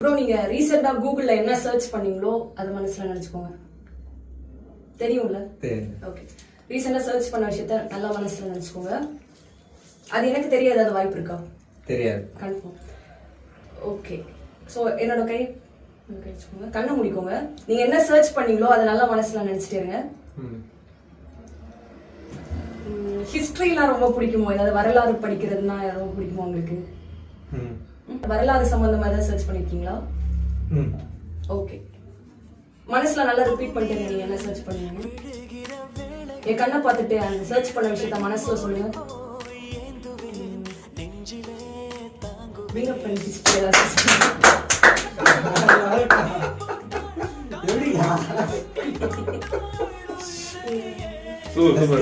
Bro நீங்க ரீசெண்டா கூகுள்ல என்ன சர்ச் பண்ணீங்களோ அது மனசுல நினைச்சுக்கோங்க. தெரியும்ல? ஓகே. ரீசெண்டா சர்ச் பண்ண விஷயத்த நல்லா மனசுல நினைச்சுக்கோங்க. அது எனக்கு தெரியாது, அது வாய்ப்பு இருக்கா? தெரியாது. கன்ஃபார்ம். ஓகே. ஸோ என்னோட கை வச்சுக்கோங்க, கண்ணை முடிக்கோங்க. நீங்க என்ன சர்ச் பண்ணீங்களோ அதை நல்லா மனசுல நினைச்சிட்டே இருங்க. ஹிஸ்டரிலாம் ரொம்ப பிடிக்குமோ? ஏதாவது வரலாறு படிக்கிறதுனா ரொம்ப பிடிக்குமோ உங்களுக்கு? வரலாறு சம்பந்தமா ஏதாவது சர்ச் பண்ணிருக்கீங்களா? ஓகே. மனசுல நல்லா ரிப்பீட் பண்ணிட்டு நீங்க என்ன சர்ச் பண்ணீங்க? என் கண்ணை பார்த்துட்டு அந்த சர்ச் பண்ண விஷயத்த மனசுல சொல்லுங்க. வீரப்பன் ஹிஸ்டரி ஏதாவது சர்ச் பண்ணுங்க. சூப்பர்.